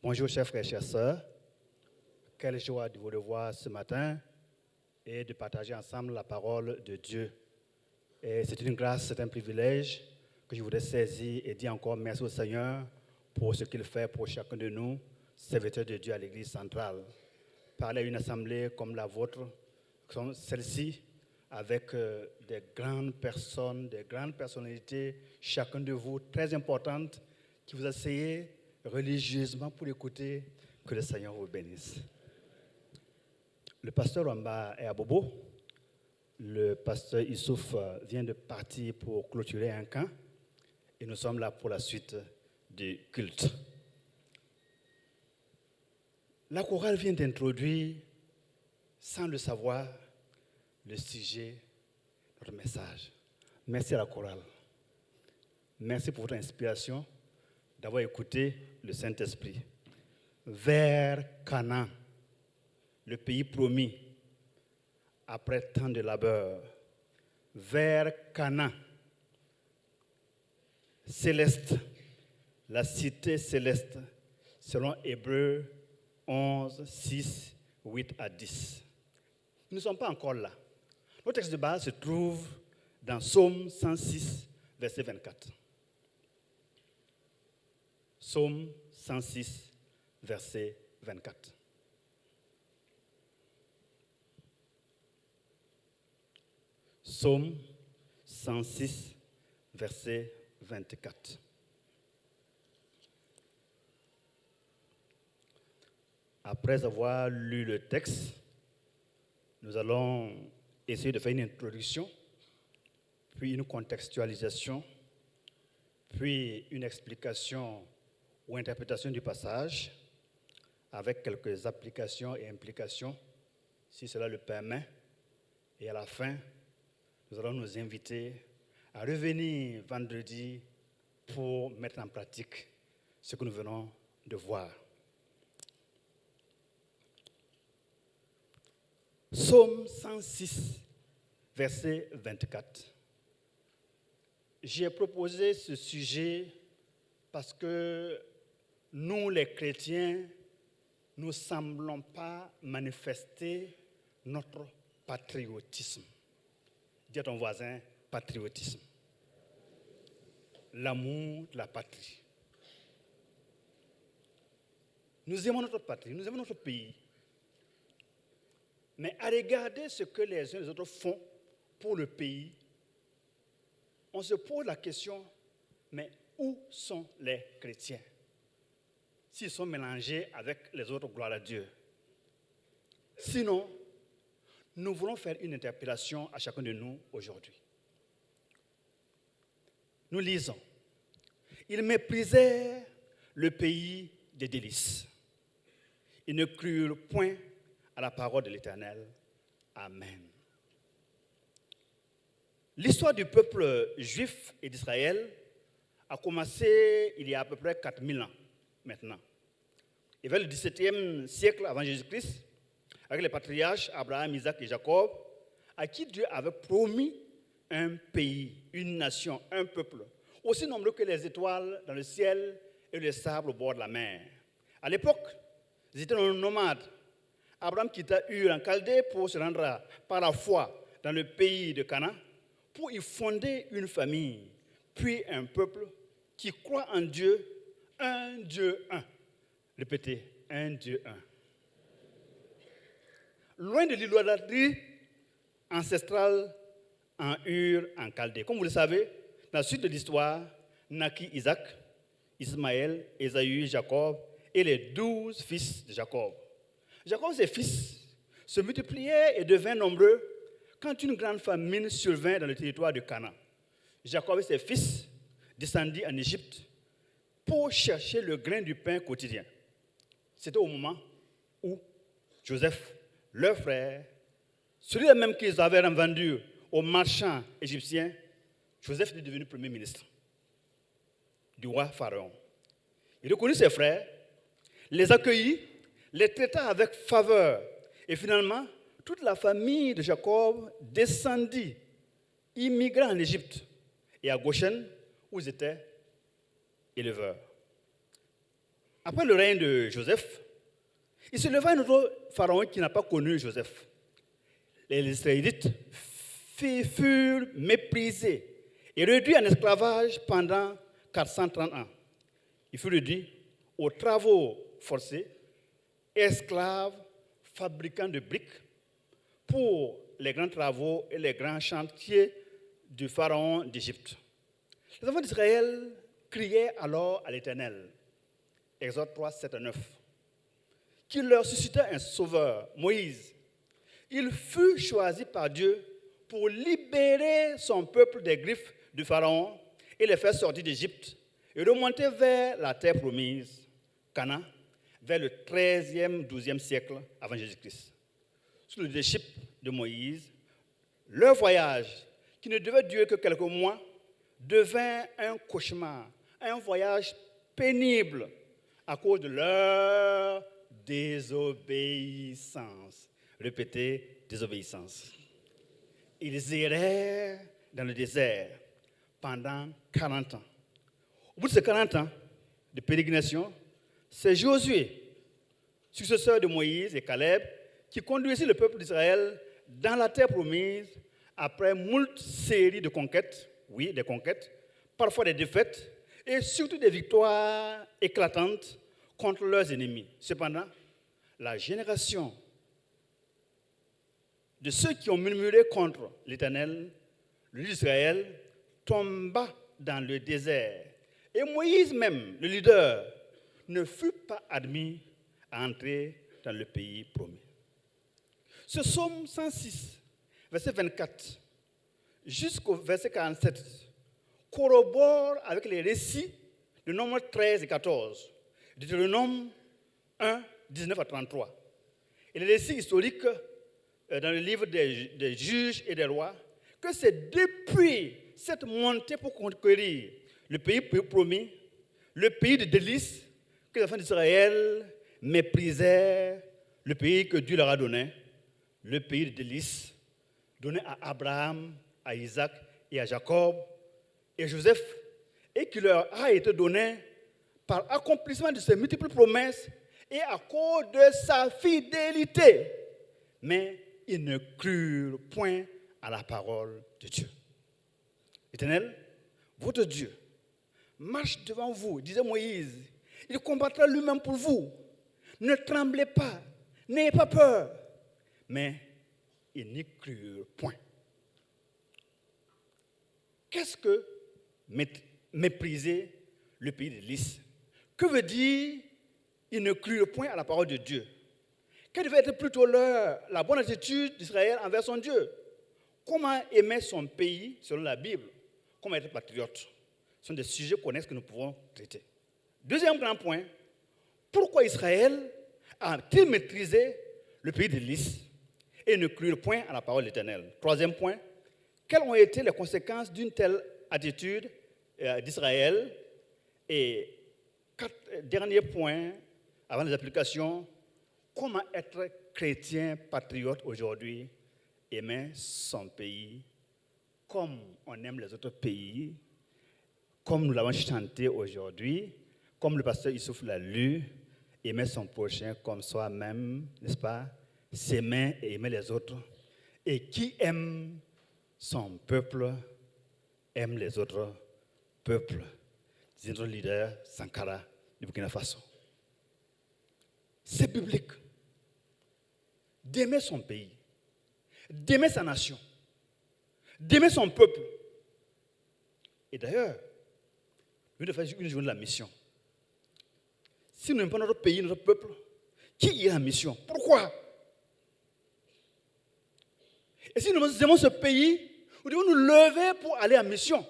Bonjour chers frères et chères sœurs, quelle joie de vous revoir ce matin et de partager ensemble la parole de Dieu. Et c'est une grâce, c'est un privilège que je voudrais saisir et dire encore merci au Seigneur pour ce qu'il fait pour chacun de nous, serviteurs de Dieu à l'Église centrale. Parler à une assemblée comme la vôtre, comme celle-ci, avec des grandes personnes, des grandes personnalités, chacun de vous très importantes, qui vous asseyez religieusement pour écouter, que le Seigneur vous bénisse. Le pasteur Wamba est à Bobo. Le pasteur Issouf vient de partir pour clôturer un camp et nous sommes là pour la suite du culte. La chorale vient d'introduire, sans le savoir, le sujet de notre message. Merci à la chorale. Merci pour votre inspiration d'avoir écouté le Saint-Esprit. Vers Canaan, le pays promis, après tant de labeur. Vers Canaan, céleste, la cité céleste, selon Hébreux 11, 6, 8 à 10. Nous ne sommes pas encore là. Notre texte de base se trouve dans Psaume 106, verset 24. Psaume 106, verset 24. Psaume 106, verset 24. Après avoir lu le texte, nous allons essayer de faire une introduction, puis une contextualisation, puis une explication ou interprétation du passage, avec quelques applications et implications, si cela le permet. Et à la fin, nous allons nous inviter à revenir vendredi pour mettre en pratique ce que nous venons de voir. Psaume 106, verset 24. J'ai proposé ce sujet parce que nous, les chrétiens, nous ne semblons pas manifester notre patriotisme. Dis à ton voisin, patriotisme. L'amour de la patrie. Nous aimons notre patrie, nous aimons notre pays. Mais à regarder ce que les uns et les autres font pour le pays, on se pose la question, mais où sont les chrétiens? S'ils sont mélangés avec les autres, gloire à Dieu. Sinon, nous voulons faire une interpellation à chacun de nous aujourd'hui. Nous lisons. Ils méprisèrent le pays des délices. Ils ne crurent point à la parole de l'Éternel. Amen. L'histoire du peuple juif et d'Israël a commencé il y a à peu près 4000 ans maintenant. Et vers le XVIIe siècle avant Jésus-Christ, avec les patriarches Abraham, Isaac et Jacob, à qui Dieu avait promis un pays, une nation, un peuple, aussi nombreux que les étoiles dans le ciel et le sable au bord de la mer. À l'époque, ils étaient nomades. Abraham quitta Ur en Chaldée pour se rendre par la foi dans le pays de Canaan, pour y fonder une famille, puis un peuple qui croit en Dieu, un Dieu un. Répétez, un Dieu un. Loin de l'idolâtrie ancestrale en Ur, en Chaldée. Comme vous le savez, dans la suite de l'histoire, naquit Isaac, Ismaël, Ésaü, Jacob et les 12 fils de Jacob. Jacob et ses fils se multipliaient et devinrent nombreux quand une grande famine survint dans le territoire de Canaan. Jacob et ses fils descendirent en Égypte pour chercher le grain du pain quotidien. C'était au moment où Joseph, leur frère, celui-là même qu'ils avaient vendu aux marchands égyptiens, Joseph est devenu premier ministre du roi Pharaon. Il reconnut ses frères, les accueillit, les traita avec faveur. Et finalement, toute la famille de Jacob descendit, immigra en Égypte et à Goshen, où ils étaient éleveurs. Après le règne de Joseph, il se leva un autre pharaon qui n'a pas connu Joseph. Les Israélites furent méprisés et réduits en esclavage pendant 430 ans. Il fut réduit aux travaux forcés, esclaves, fabricants de briques pour les grands travaux et les grands chantiers du pharaon d'Égypte. Les enfants d'Israël criaient alors à l'Éternel, Exode 3, 7 à 9, qu'il leur suscita un sauveur, Moïse. Il fut choisi par Dieu pour libérer son peuple des griffes du pharaon et les faire sortir d'Égypte et remonter vers la terre promise, Canaan, vers le 13e, 12e siècle avant Jésus-Christ. Sous le leadership de Moïse, leur voyage, qui ne devait durer que quelques mois, devint un cauchemar, un voyage pénible à cause de leur désobéissance. Répétez, désobéissance. Ils errèrent dans le désert pendant 40 ans. Au bout de ces 40 ans de pérégrination, c'est Josué, successeur de Moïse et Caleb, qui conduisit le peuple d'Israël dans la terre promise après moult séries de conquêtes, oui, des conquêtes, parfois des défaites, et surtout des victoires éclatantes contre leurs ennemis. Cependant, la génération de ceux qui ont murmuré contre l'Éternel, le Dieu d'Israël, tomba dans le désert. Et Moïse même, le leader, ne fut pas admis à entrer dans le pays promis. Ce psaume 106, verset 24, jusqu'au verset 47, corrobore avec les récits de Nombre 13 et 14, de Deutéronome 1, 19 à 33, et les récits historiques dans le livre des juges et des rois, que c'est depuis cette montée pour conquérir le pays promis, le pays de délices, que les enfants d'Israël méprisèrent le pays que Dieu leur a donné, le pays de délices, donné à Abraham, à Isaac et à Jacob et Joseph, et qui leur a été donné par accomplissement de ses multiples promesses et à cause de sa fidélité. Mais ils ne crurent point à la parole de Dieu. L'Éternel, votre Dieu, marche devant vous, disait Moïse. Il combattra lui-même pour vous. Ne tremblez pas, n'ayez pas peur. Mais ils n'y crurent point. Qu'est-ce que mépriser le pays de Lys? Que veut dire ils ne crurent point à la parole de Dieu? Quelle devait être plutôt la bonne attitude d'Israël envers son Dieu? Comment aimer son pays selon la Bible? Comment être patriote? Ce sont des sujets connexes que nous pouvons traiter. Deuxième grand point, pourquoi Israël a-t-il maîtrisé le pays de Lys et ne crurent point à la parole de l'Éternel? Troisième point, quelles ont été les conséquences d'une telle attitude d'Israël? Et dernier point, avant les applications, comment être chrétien patriote aujourd'hui, aimer son pays comme on aime les autres pays, comme nous l'avons chanté aujourd'hui, comme le pasteur Issouf l'a lu, aimer son prochain comme soi-même, n'est-ce pas? S'aimer et aimer les autres. Et qui aime son peuple aime les autres peuples. C'est notre leader Sankara du Burkina Faso. C'est biblique d'aimer son pays, d'aimer sa nation, d'aimer son peuple. Et d'ailleurs, nous devons faire une journée de la mission. Si nous n'aimons pas notre pays, notre peuple, qui ira en mission? Pourquoi? Et si nous aimons ce pays, nous devons nous lever pour aller en mission.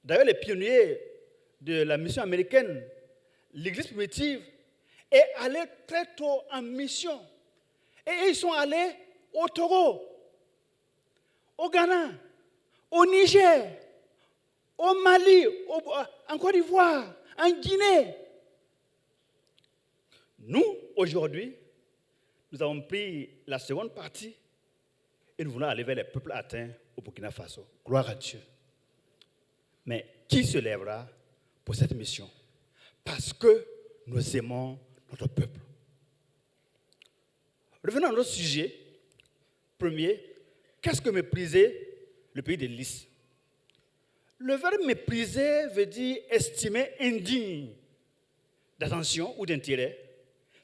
D'ailleurs, les pionniers de la mission américaine, l'Église primitive, est allée très tôt en mission. Et ils sont allés au Togo, au Ghana, au Niger, au Mali, en Côte d'Ivoire, en Guinée. Nous, aujourd'hui, nous avons pris la seconde partie et nous voulons aller vers les peuples atteints au Burkina Faso. Gloire à Dieu. Mais qui se lèvera pour cette mission. Parce que nous aimons notre peuple. Revenons à notre sujet. Premier, qu'est-ce que mépriser le pays des lys? Le verbe mépriser veut dire estimer indigne d'attention ou d'intérêt.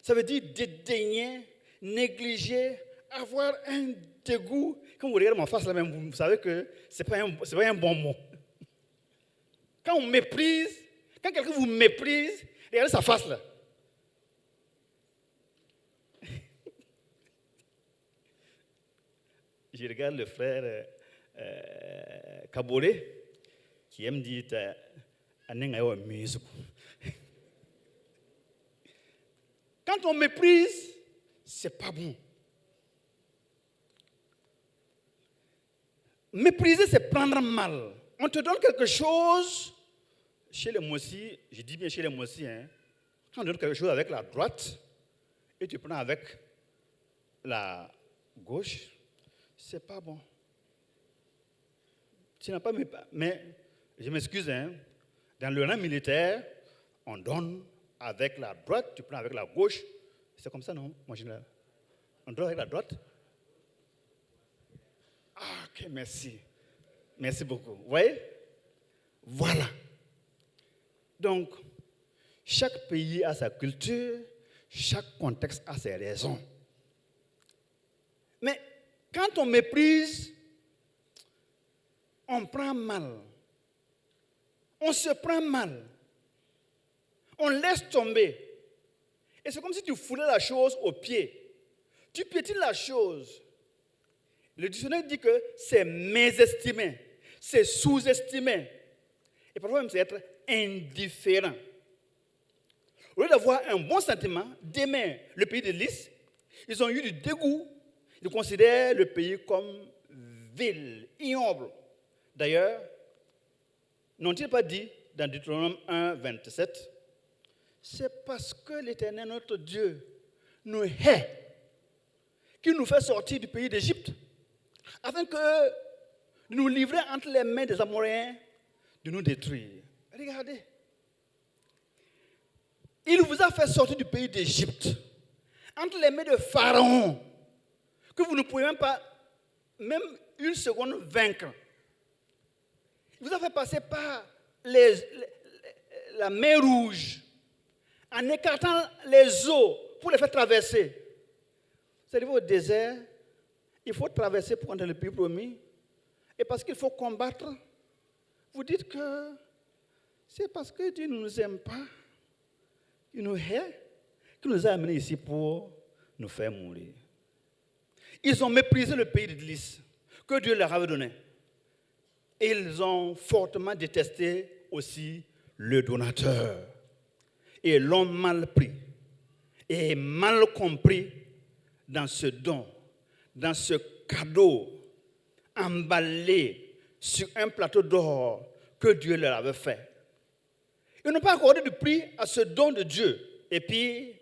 Ça veut dire dédaigner, négliger, avoir un dégoût. Quand vous regardez ma face là même, vous savez que ce n'est pas un bon mot. Quand on méprise, quand quelqu'un vous méprise, regardez sa face là. Je regarde le frère Kabore qui aime dire quand on méprise, c'est pas bon. Mépriser, c'est prendre mal. On te donne quelque chose, chez les Mossi, je dis bien chez les Mossi, quand on donne quelque chose avec la droite et tu prends avec la gauche, c'est pas bon. Tu n'as pas, mais je m'excuse, dans le rang militaire, on donne avec la droite, tu prends avec la gauche. C'est comme ça, non? Moi, on donne avec la droite. Ah, ok, merci. Merci beaucoup. Vous voyez? Voilà. Donc, chaque pays a sa culture, chaque contexte a ses raisons. Mais quand on méprise, on prend mal. On se prend mal. On laisse tomber. Et c'est comme si tu foulais la chose au pied. Tu piétines la chose. Le dictionnaire dit que c'est mésestimé, c'est sous-estimé. Et parfois même c'est être indifférent. Au lieu d'avoir un bon sentiment, d'aimer le pays de lys, ils ont eu du dégoût. Ils considèrent le pays comme vil, ignoble. D'ailleurs, n'ont-ils pas dit dans Deutéronome 1, 27, c'est parce que l'Éternel, notre Dieu, nous hait, qu'il nous fait sortir du pays d'Égypte, afin que de nous livrer entre les mains des Amoréens, de nous détruire. Regardez. Il vous a fait sortir du pays d'Égypte, entre les mains de Pharaon, que vous ne pouvez même pas, même une seconde, vaincre. Il vous a fait passer par la mer Rouge, en écartant les eaux pour les faire traverser. Vous arrivez au désert, il faut traverser pour entrer dans le pays promis. Et parce qu'il faut combattre, vous dites que c'est parce que Dieu ne nous aime pas, il nous hait, qu'il nous a amenés ici pour nous faire mourir. Ils ont méprisé le pays de lys que Dieu leur avait donné. Et ils ont fortement détesté aussi le donateur. Et l'ont mal pris et mal compris dans ce don, dans ce cadeau emballé sur un plateau d'or que Dieu leur avait fait. Ils n'ont pas accordé de prix à ce don de Dieu. Et puis,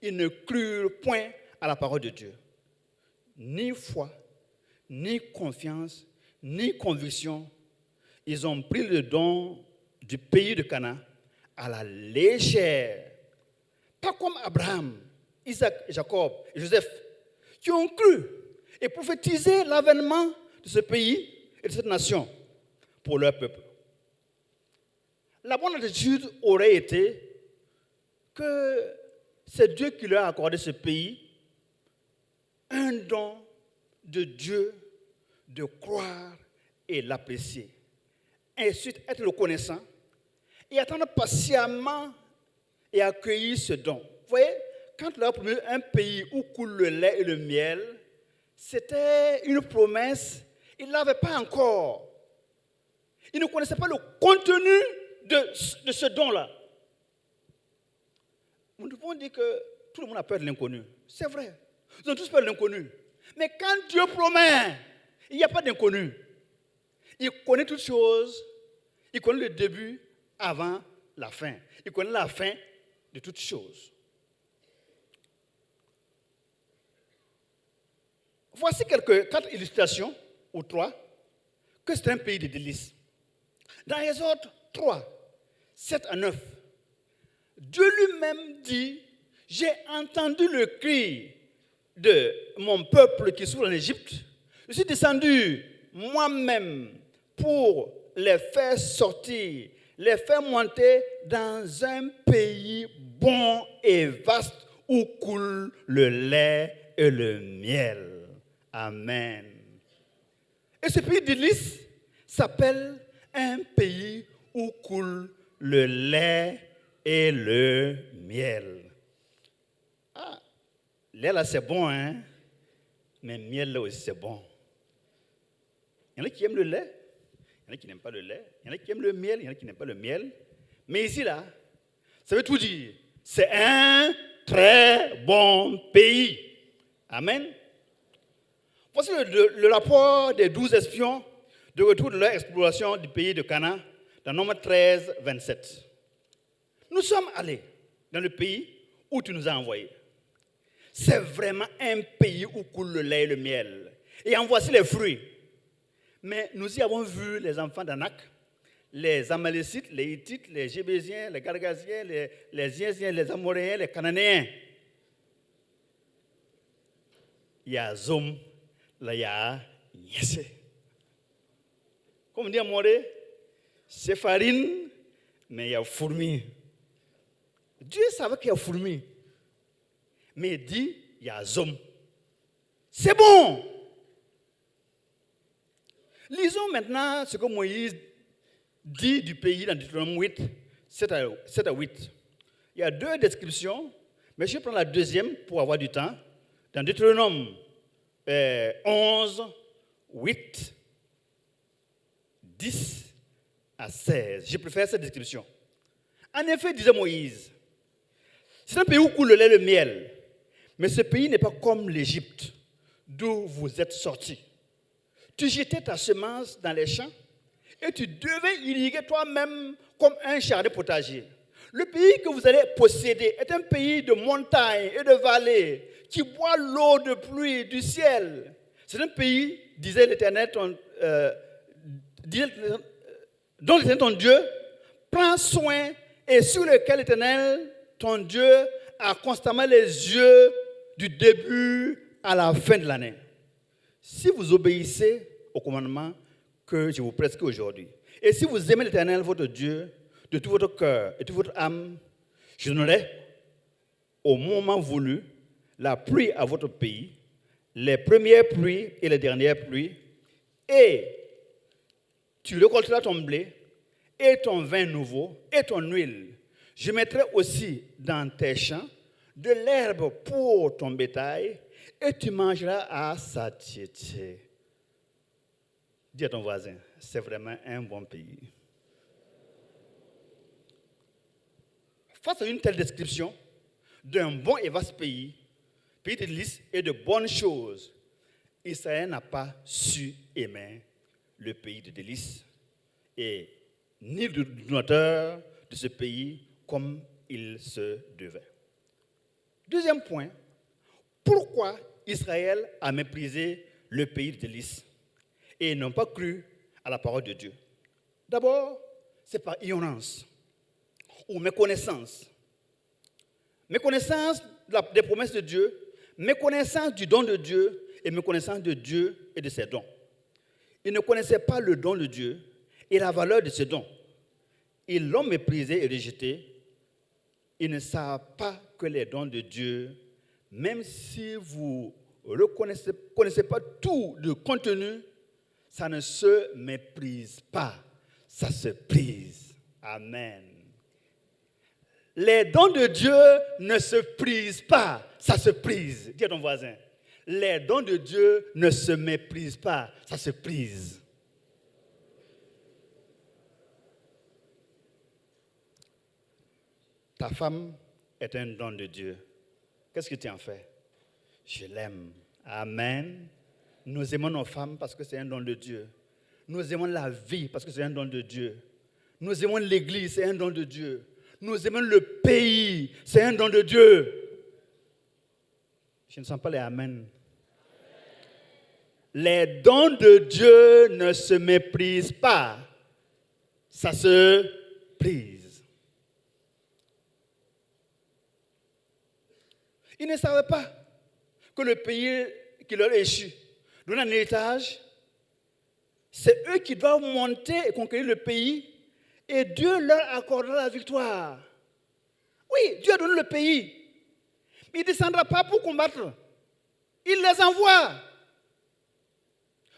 ils ne crurent point à la parole de Dieu. Ni foi, ni confiance, ni conviction. Ils ont pris le don du pays de Canaan à la légère. Pas comme Abraham, Isaac, Jacob et Joseph, qui ont cru et prophétisé l'avènement de ce pays et de cette nation pour leur peuple. La bonne attitude aurait été que c'est Dieu qui leur a accordé ce pays, un don de Dieu de croire et l'apprécier. Ensuite, être reconnaissant et attendre patiemment et accueillir ce don. Vous voyez, quand leur a promis un pays où coule le lait et le miel, c'était une promesse, ils ne l'avaient pas encore. Ils ne connaissaient pas le contenu de ce don-là. Nous devons dire que tout le monde a peur de l'inconnu. C'est vrai. Ils ont tous peur de l'inconnu. Mais quand Dieu promet, il n'y a pas d'inconnu. Il connaît toutes choses. Il connaît le début avant la fin. Il connaît la fin de toutes choses. Voici quatre illustrations, ou 3, que c'est un pays de délices. Dans Exode 3, 7 à 9, Dieu lui-même dit, j'ai entendu le cri de mon peuple qui souffre en Égypte. Je suis descendu moi-même pour les faire sortir, les faire monter dans un pays bon et vaste où coule le lait et le miel. Amen. Et ce pays d'Élis s'appelle un pays où coule le lait et le miel. Ah, lait là c'est bon, hein? Mais miel là aussi c'est bon. Il y en a qui aiment le lait, il y en a qui n'aiment pas le lait, il y en a qui aiment le miel, il y en a qui n'aiment pas le miel. Mais ici là, ça veut tout dire. C'est un très bon pays. Amen. Voici le rapport des 12 espions de retour de leur exploration du pays de Canaan dans Nombre 13, 27. Nous sommes allés dans le pays où tu nous as envoyés. C'est vraiment un pays où coule le lait et le miel. Et en voici les fruits. Mais nous y avons vu les enfants d'Anak, les Amalécites, les Hittites, les Gébésiens, les Gargasiens, les Iésiens, les Amoréens, les Cananéens. Il y a Zom, là il y a Niesse. Comme on dit à Moré, c'est farine, mais il y a fourmi. Dieu savait qu'il y a fourmi. Mais il dit, il y a Zom. C'est bon. Lisons maintenant ce que Moïse dit du pays dans Deutéronome 8, 7 à 8. Il y a deux descriptions, mais je vais prendre la deuxième pour avoir du temps. Dans Deutéronome 11, 8, 10 à 16. Je préfère cette description. En effet, disait Moïse, c'est un pays où coule le lait et le miel, mais ce pays n'est pas comme l'Égypte, d'où vous êtes sortis. Tu jetais ta semence dans les champs et tu devais irriguer toi-même comme un jardin potager. Le pays que vous allez posséder est un pays de montagnes et de vallées qui boit l'eau de pluie du ciel. C'est un pays, disait l'Éternel, dont l'Éternel ton Dieu prend soin et sur lequel l'Éternel ton Dieu a constamment les yeux du début à la fin de l'année. Si vous obéissez au commandement que je vous prescris aujourd'hui, et si vous aimez l'Éternel, votre Dieu, de tout votre cœur et de toute votre âme, je donnerai au moment voulu la pluie à votre pays, les premières pluies et les dernières pluies, et tu récolteras ton blé et ton vin nouveau et ton huile. Je mettrai aussi dans tes champs de l'herbe pour ton bétail, et tu mangeras à satiété. Dis à ton voisin, c'est vraiment un bon pays. Face à une telle description d'un bon et vaste pays, pays de délices et de bonnes choses, Israël n'a pas su aimer le pays de délices et ni le donateur de ce pays comme il se devait. Deuxième point, pourquoi Israël a méprisé le pays de délices et n'ont pas cru à la parole de Dieu? D'abord, c'est par ignorance ou méconnaissance. Méconnaissance des promesses de Dieu, méconnaissance du don de Dieu et méconnaissance de Dieu et de ses dons. Ils ne connaissaient pas le don de Dieu et la valeur de ce don. Ils l'ont méprisé et rejeté. Ils ne savent pas que les dons de Dieu, même si vous ne connaissez pas tout le contenu, ça ne se méprise pas, ça se prise. Amen. Les dons de Dieu ne se prisent pas, ça se prise. Dis à ton voisin, les dons de Dieu ne se méprisent pas, ça se prise. Ta femme est un don de Dieu. Qu'est-ce que tu en fais? Je l'aime. Amen. Nous aimons nos femmes parce que c'est un don de Dieu. Nous aimons la vie parce que c'est un don de Dieu. Nous aimons l'Église, c'est un don de Dieu. Nous aimons le pays, c'est un don de Dieu. Je ne sens pas les amen. Les dons de Dieu ne se méprisent pas. Ça se prise. Ils ne savaient pas que le pays qui leur est échu, donné un héritage, c'est eux qui doivent monter et conquérir le pays et Dieu leur accordera la victoire. Oui, Dieu a donné le pays. Mais il ne descendra pas pour combattre. Il les envoie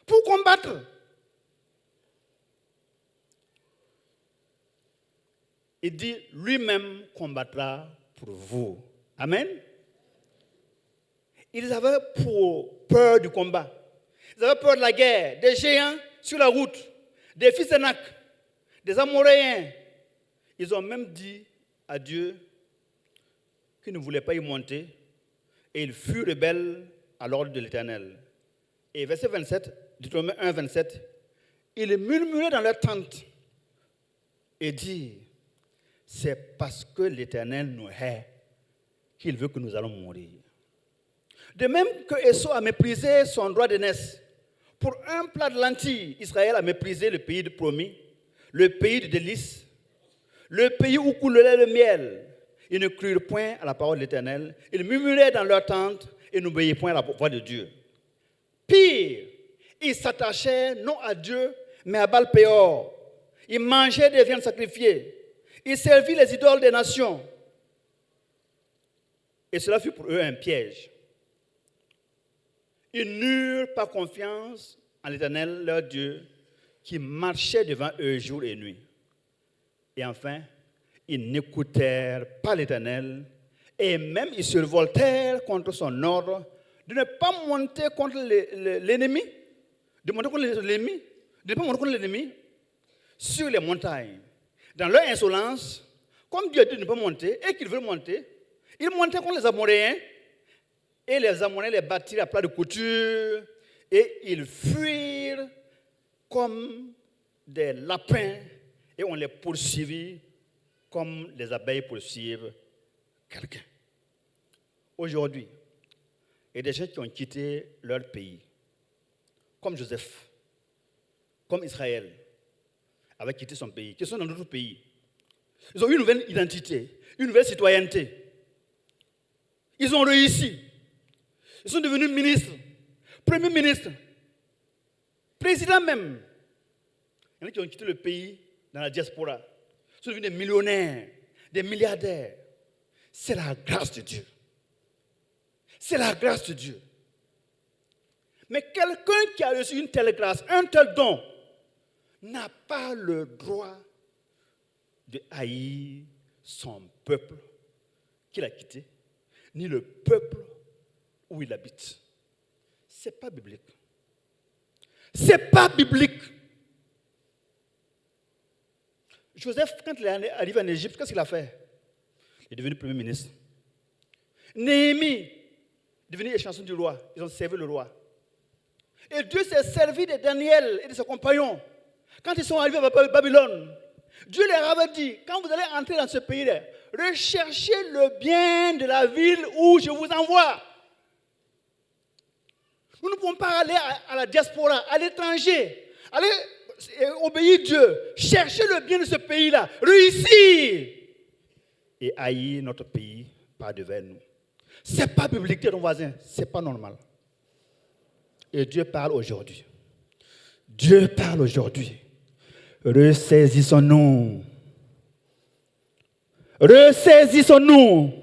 pour combattre. Il dit, lui-même combattra pour vous. Amen. Ils avaient peur du combat. Ils avaient peur de la guerre, des géants sur la route, des fils d'Anak, des Amoréens. Ils ont même dit à Dieu qu'ils ne voulaient pas y monter et ils furent rebelles à l'ordre de l'Éternel. Et verset 27, Deutéronome 1, 27, ils murmuraient dans leur tente et dirent, c'est parce que l'Éternel nous hait qu'il veut que nous allons mourir. De même que Esau a méprisé son droit d'aînesse, pour un plat de lentilles, Israël a méprisé le pays de promis, le pays de délices, le pays où coulait le miel. Ils ne crurent point à la parole de l'Éternel. Ils murmuraient dans leur tente et n'obéirent point à la voix de Dieu. Pire, ils s'attachaient non à Dieu, mais à Baal-Péor. Ils mangeaient des viandes sacrifiées. Ils servirent les idoles des nations. Et cela fut pour eux un piège. Ils n'eurent pas confiance en l'Éternel, leur Dieu, qui marchait devant eux jour et nuit. Et enfin, ils n'écoutèrent pas l'Éternel, et même ils se revoltèrent contre son ordre de ne pas monter contre l'ennemi, de ne pas monter contre l'ennemi sur les montagnes. Dans leur insolence, comme Dieu a dit de ne pas monter, et qu'ils veulent monter, ils montaient contre les Amoréens, et les Amoréens les battirent à plat de couture, et ils fuirent comme des lapins, et on les poursuivit comme les abeilles poursuivent quelqu'un. Aujourd'hui, il y a des gens qui ont quitté leur pays, comme Joseph, comme Israël, avait quitté son pays, qui sont dans d'autres pays. Ils ont eu une nouvelle identité, une nouvelle citoyenneté. Ils ont réussi. Ils sont devenus ministres, premiers ministres, présidents même. Il y en a qui ont quitté le pays dans la diaspora. Ils sont devenus des millionnaires, des milliardaires. C'est la grâce de Dieu. C'est la grâce de Dieu. Mais quelqu'un qui a reçu une telle grâce, un tel don, n'a pas le droit de haïr son peuple qu'il a quitté, ni le peuple où il habite. Ce n'est pas biblique. Ce n'est pas biblique. Joseph, quand il est arrivé en Égypte, qu'est-ce qu'il a fait? Il est devenu premier ministre. Néhémie, devenu échanson du roi. Ils ont servi le roi. Et Dieu s'est servi de Daniel et de ses compagnons. Quand ils sont arrivés à Babylone, Dieu leur avait dit, quand vous allez entrer dans ce pays-là, recherchez le bien de la ville où je vous envoie. Nous ne pouvons pas aller à la diaspora, à l'étranger, aller obéir Dieu, chercher le bien de ce pays-là, réussir et haïr notre pays par devers nous. Ce n'est pas biblique, ton voisin, ce n'est pas normal. Et Dieu parle aujourd'hui. Dieu parle aujourd'hui. Ressaisissons-nous. Ressaisissons-nous.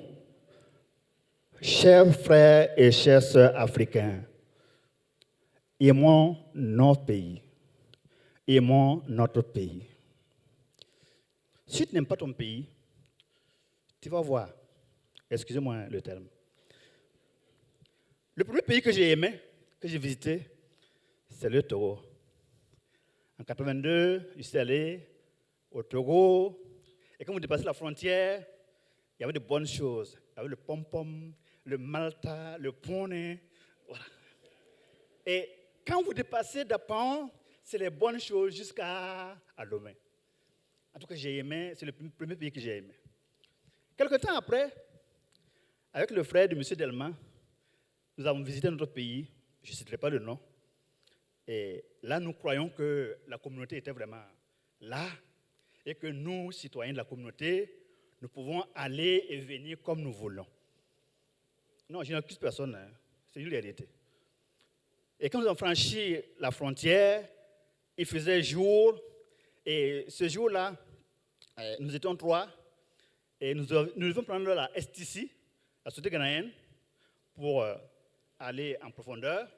Chers frères et chères sœurs africains, aimons notre pays. Aimons notre pays. Si tu n'aimes pas ton pays, tu vas voir, excusez-moi le terme, le premier pays que j'ai aimé, que j'ai visité, c'est le Togo. En 82, je suis allé au Togo, et quand vous dépassez la frontière, il y avait de bonnes choses. Il y avait le pom-pom, le malta, le poney, voilà. Et quand vous dépassez d'Apan, c'est les bonnes choses jusqu'à Lomé. En tout cas, j'ai aimé, c'est le premier pays que j'ai aimé. Quelque temps après, avec le frère de M. Delma, nous avons visité notre pays, je ne citerai pas le nom, et là, nous croyons que la communauté était vraiment là, et que nous, citoyens de la communauté, nous pouvons aller et venir comme nous voulons. Non, je n'accuse personne, hein. C'est une réalité. Et quand nous avons franchi la frontière, il faisait jour, et ce jour-là, nous étions 3, et nous devions prendre la STC, la Société ghanéenne, pour aller en profondeur.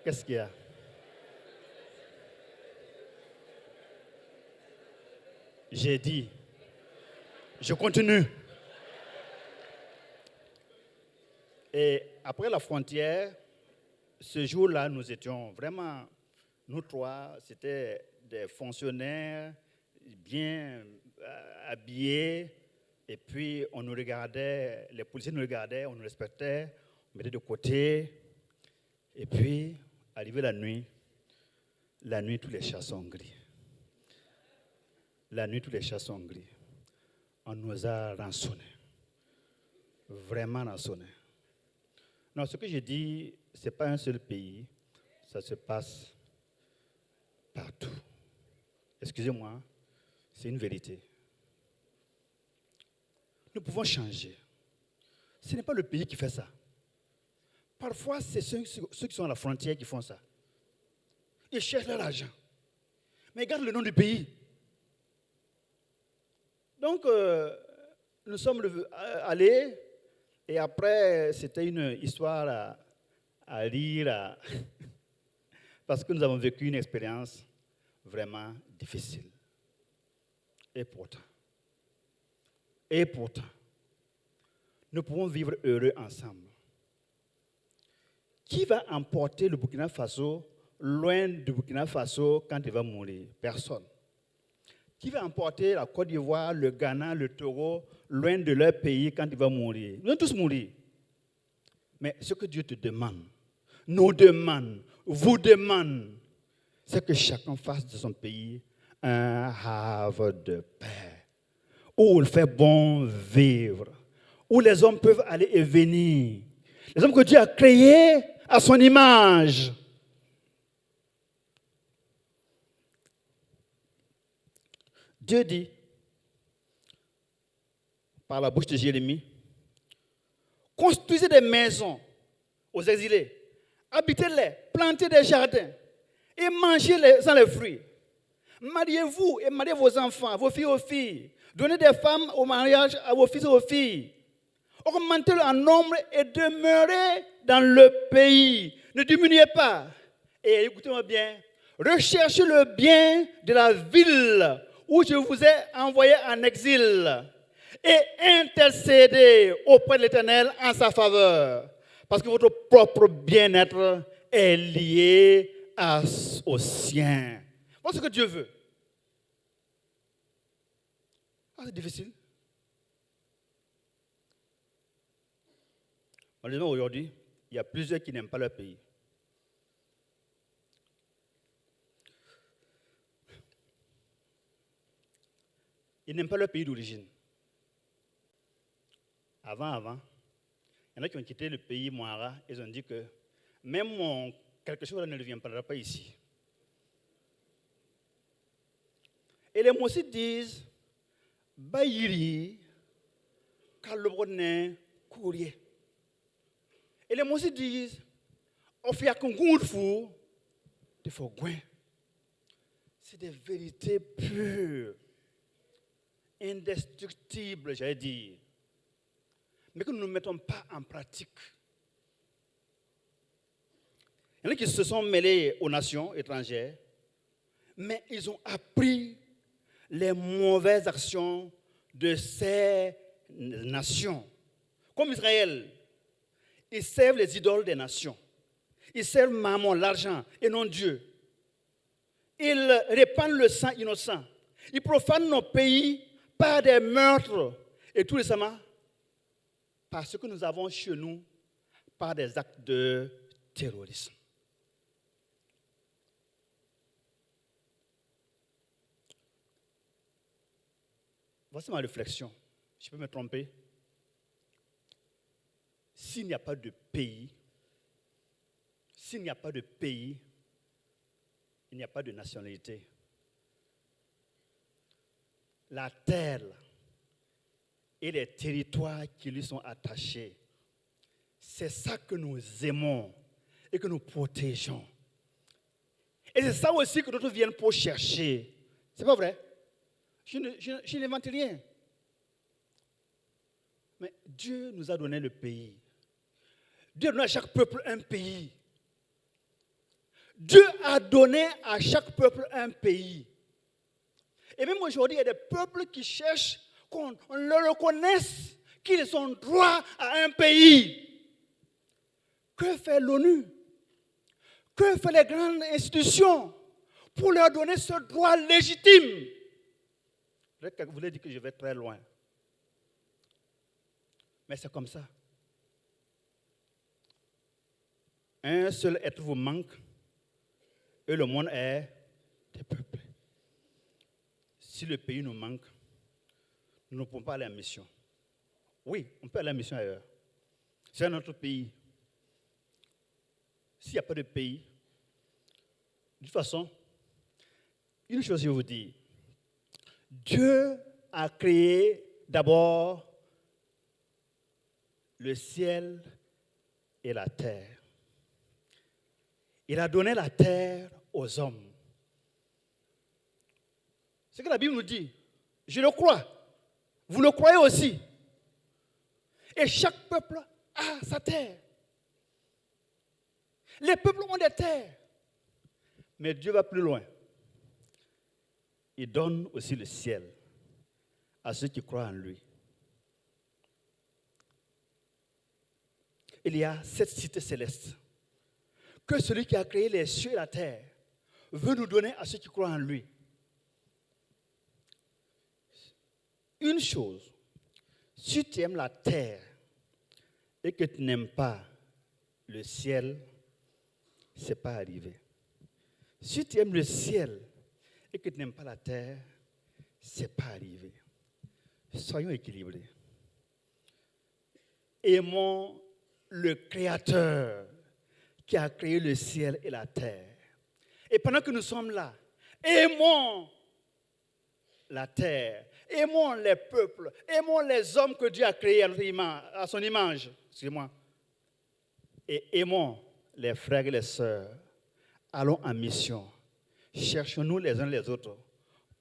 Qu'est-ce qu'il y a? J'ai dit, je continue. Et après la frontière, ce jour-là, nous étions vraiment, nous 3, c'était des fonctionnaires bien habillés. Et puis, on nous regardait, les policiers nous regardaient, on nous respectait, on mettait de côté. Et puis, arrivée la nuit, tous les chats sont gris. La nuit, tous les chats sont gris. On nous a rançonnés. Vraiment rançonnés. Non, ce que je dis, ce n'est pas un seul pays. Ça se passe partout. Excusez-moi, c'est une vérité. Nous pouvons changer. Ce n'est pas le pays qui fait ça. Parfois, c'est ceux qui sont à la frontière qui font ça. Ils cherchent leur argent. Mais regarde le nom du pays. Donc, nous sommes allés, et après, c'était une histoire à rire, parce que nous avons vécu une expérience vraiment difficile. Et pourtant, nous pouvons vivre heureux ensemble. Qui va emporter le Burkina Faso loin du Burkina Faso quand il va mourir? Personne. Qui va emporter la Côte d'Ivoire, le Ghana, le Togo, loin de leur pays quand il va mourir? Nous allons tous mourir. Mais ce que Dieu te demande, nous demande, vous demande, c'est que chacun fasse de son pays un havre de paix, où il fait bon vivre, où les hommes peuvent aller et venir. Les hommes que Dieu a créés à son image. Dieu dit, par la bouche de Jérémie, construisez des maisons aux exilés, habitez-les, plantez des jardins et mangez-en les fruits. Mariez-vous et mariez vos enfants, vos filles aux filles. Donnez des femmes au mariage à vos fils et aux filles. Augmentez-le en nombre et demeurez dans le pays. Ne diminuez pas. Et écoutez-moi bien, recherchez le bien de la ville où je vous ai envoyé en exil et intercédez auprès de l'Éternel en sa faveur. Parce que votre propre bien-être est lié au sien. Voilà ce que Dieu veut. Ah, c'est difficile. Malheureusement, aujourd'hui, il y a plusieurs qui n'aiment pas leur pays. Ils n'aiment pas leur pays d'origine. Avant, il y en a qui ont quitté le pays Moara, ils ont dit que même quelque chose ne reviendra pas ici. Et les Moussites disent, Bayiri, Kalobone, Kourye. Et les Moussites disent, Ofiakungoudfou, de Fogouin. C'est des vérités pures, indestructibles, j'allais dire, mais que nous ne mettons pas en pratique. Il y en a qui se sont mêlés aux nations étrangères, mais ils ont appris les mauvaises actions de ces nations. Comme Israël, ils servent les idoles des nations. Ils servent Mammon, l'argent, et non Dieu. Ils répandent le sang innocent. Ils profanent nos pays par des meurtres. Et tout récemment, par ce que nous avons chez nous, par des actes de terrorisme. Voici ma réflexion. Je peux me tromper. S'il n'y a pas de pays, il n'y a pas de nationalité. la terre et les territoires qui lui sont attachés. C'est ça que nous aimons et que nous protégeons. Et c'est ça aussi que d'autres viennent pour chercher. C'est pas vrai? Je n'invente rien. Mais Dieu nous a donné le pays. Dieu a donné à chaque peuple un pays. Dieu a donné à chaque peuple un pays. Et même aujourd'hui, il y a des peuples qui cherchent qu'on leur reconnaisse qu'ils ont droit à un pays. Que fait l'ONU? Que font les grandes institutions pour leur donner ce droit légitime? Vous voulez dire que je vais très loin. Mais c'est comme ça. Un seul être vous manque et le monde est des peuples. Si le pays nous manque, nous ne pouvons pas aller en mission. Oui, on peut aller en mission ailleurs. C'est un autre pays. S'il n'y a pas de pays, de toute façon, une chose je vais vous dire. Dieu a créé d'abord le ciel et la terre. Il a donné la terre aux hommes. C'est ce que la Bible nous dit. Je le crois. Vous le croyez aussi. Et chaque peuple a sa terre. Les peuples ont des terres. Mais Dieu va plus loin. Il donne aussi le ciel à ceux qui croient en lui. Il y a cette cité céleste que celui qui a créé les cieux et la terre veut nous donner à ceux qui croient en lui. Une chose, si tu aimes la terre et que tu n'aimes pas le ciel, ce n'est pas arrivé. Si tu aimes le ciel et que tu n'aimes pas la terre, ce n'est pas arrivé. Soyons équilibrés. Aimons le Créateur qui a créé le ciel et la terre. Et pendant que nous sommes là, aimons la terre, aimons les peuples, aimons les hommes que Dieu a créés à son image. Excusez-moi. Et aimons les frères et les sœurs. Allons en mission. Cherchons-nous les uns les autres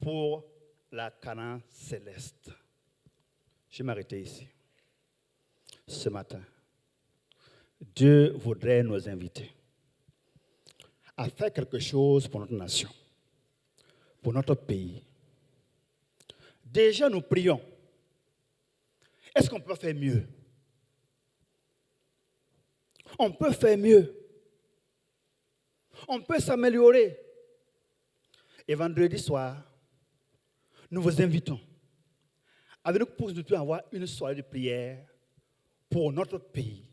pour la Canaan céleste. Je vais m'arrêter ici. Ce matin, Dieu voudrait nous inviter à faire quelque chose pour notre nation, pour notre pays. Déjà, nous prions. Est-ce qu'on peut faire mieux? On peut faire mieux. On peut s'améliorer. Et vendredi soir, nous vous invitons à venir pour que nous puissions avoir une soirée de prière pour notre pays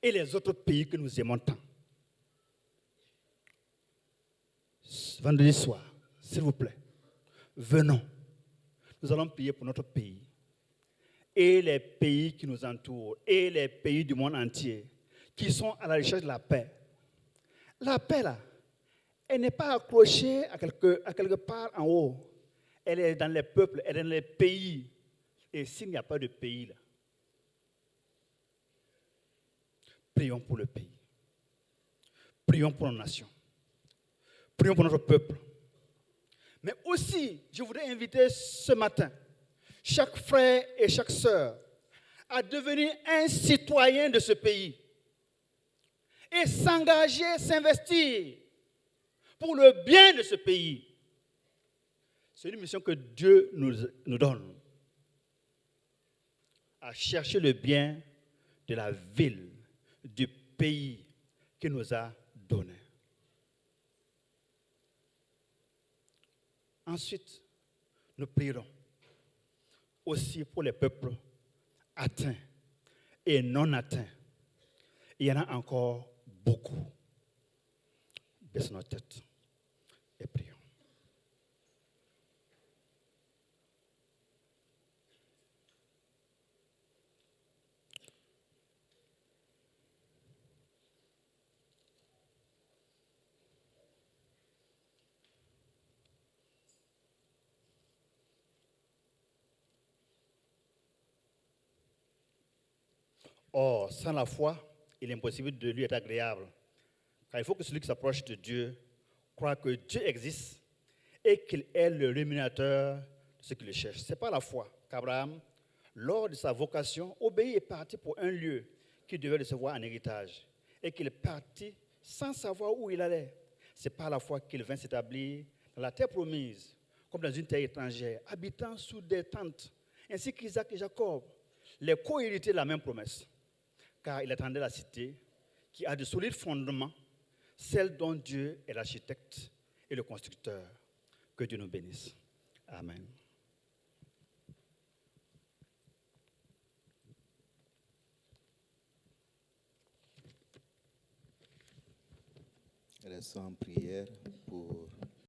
et les autres pays que nous aimons tant. Vendredi soir, s'il vous plaît, venons. Nous allons prier pour notre pays et les pays qui nous entourent et les pays du monde entier qui sont à la recherche de la paix. La paix, là, elle n'est pas accrochée à quelque part en haut. Elle est dans les peuples, elle est dans les pays. Et s'il n'y a pas de pays, là, prions pour le pays. Prions pour nos nations. Prions pour notre peuple. Mais aussi, je voudrais inviter ce matin chaque frère et chaque sœur à devenir un citoyen de ce pays et s'engager, s'investir pour le bien de ce pays. C'est une mission que Dieu nous donne, à chercher le bien de la ville, du pays qu'il nous a donné. Ensuite, nous prierons aussi pour les peuples atteints et non atteints. Il y en a encore beaucoup. Baissons nos têtes et prions. Or, sans la foi, il est impossible de lui être agréable. Car il faut que celui qui s'approche de Dieu croit que Dieu existe et qu'il est le rémunérateur de ceux qui le cherchent. Ce n'est pas la foi qu'Abraham, lors de sa vocation, obéit et partit pour un lieu qu'il devait recevoir en héritage. Et qu'il est parti sans savoir où il allait. C'est par la foi qu'il vint s'établir dans la terre promise, comme dans une terre étrangère, habitant sous des tentes, ainsi qu'Isaac et Jacob, les co-héritiers de la même promesse. Car il attendait la cité qui a de solides fondements, celle dont Dieu est l'architecte et le constructeur. Que Dieu nous bénisse. Amen. Restons en prière.